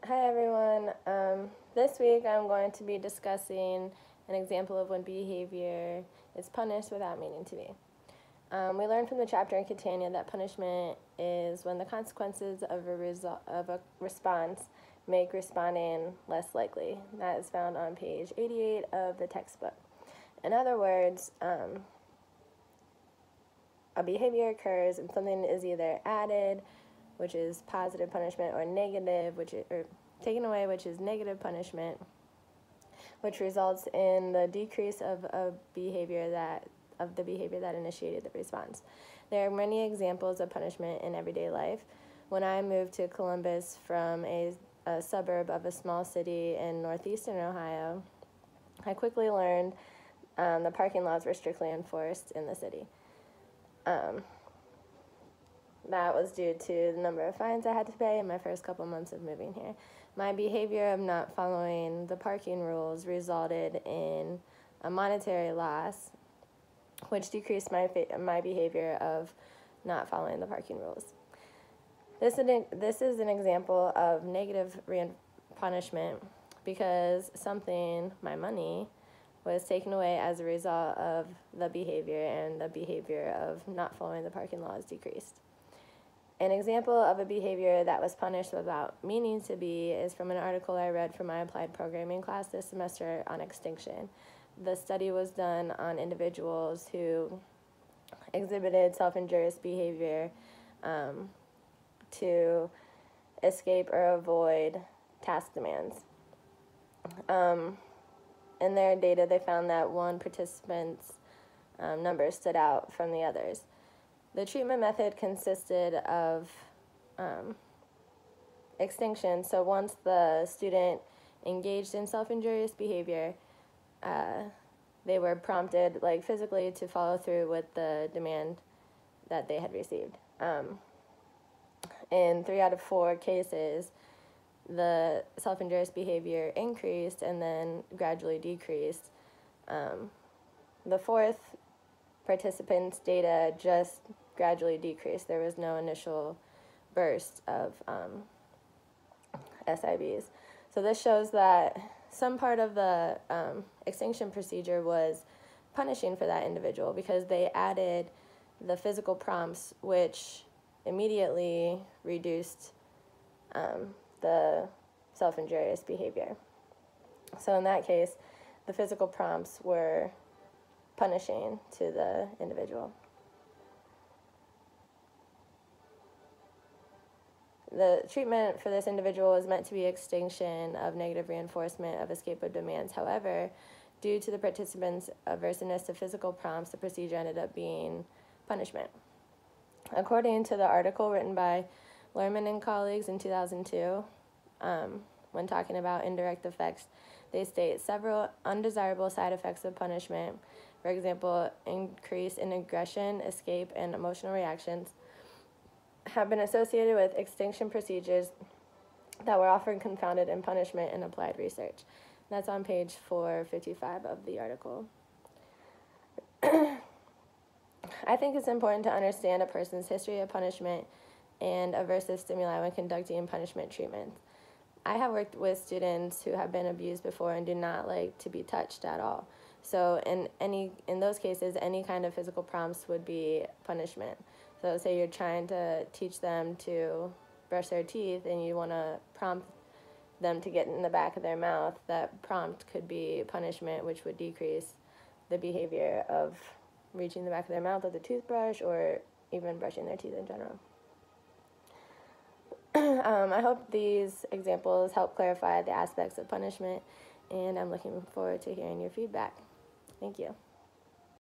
Hi everyone. This week I'm going to be discussing an example of when behavior is punished without meaning to be. We learned from the chapter in Catania that punishment is when the consequences of a response make responding less likely. That is found on page 88 of the textbook. In other words, a behavior occurs and something is either added, which is positive punishment, or negative, or taken away, which is negative punishment, which results in the decrease of the behavior that initiated the response. There are many examples of punishment in everyday life. When I moved to Columbus from a suburb of a small city in northeastern Ohio, I quickly learned the parking laws were strictly enforced in the city. That was due to the number of fines I had to pay in my first couple months of moving here. My behavior of not following the parking rules resulted in a monetary loss, which decreased my behavior of not following the parking rules. This is an example of negative punishment because something, my money, was taken away as a result of the behavior, and the behavior of not following the parking laws decreased. An example of a behavior that was punished without meaning to be is from an article I read from my applied programming class this semester on extinction. The study was done on individuals who exhibited self-injurious behavior to escape or avoid task demands. In their data, they found that one participant's number stood out from the others. The treatment method consisted of extinction. So once the student engaged in self-injurious behavior, they were prompted, physically, to follow through with the demand that they had received. In 3 out of 4 cases, the self-injurious behavior increased and then gradually decreased. The fourth participant's data just gradually decreased. There was no initial burst of SIBs. So this shows that some part of the extinction procedure was punishing for that individual because they added the physical prompts, which immediately reduced the self-injurious behavior. So in that case, the physical prompts were punishing to the individual. The treatment for this individual was meant to be extinction of negative reinforcement of escape of demands. However, due to the participants' averseness to physical prompts, the procedure ended up being punishment. According to the article written by Lerman and colleagues in 2002, when talking about indirect effects, they state several undesirable side effects of punishment, for example, increase in aggression, escape, and emotional reactions, have been associated with extinction procedures that were often confounded in punishment and applied research. That's on page 455 of the article. I think it's important to understand a person's history of punishment and aversive stimuli when conducting punishment treatments. I have worked with students who have been abused before and do not like to be touched at all. So in those cases, any kind of physical prompts would be punishment. So say you're trying to teach them to brush their teeth and you want to prompt them to get in the back of their mouth, that prompt could be punishment, which would decrease the behavior of reaching the back of their mouth with a toothbrush or even brushing their teeth in general. I hope these examples help clarify the aspects of punishment, and I'm looking forward to hearing your feedback. Thank you.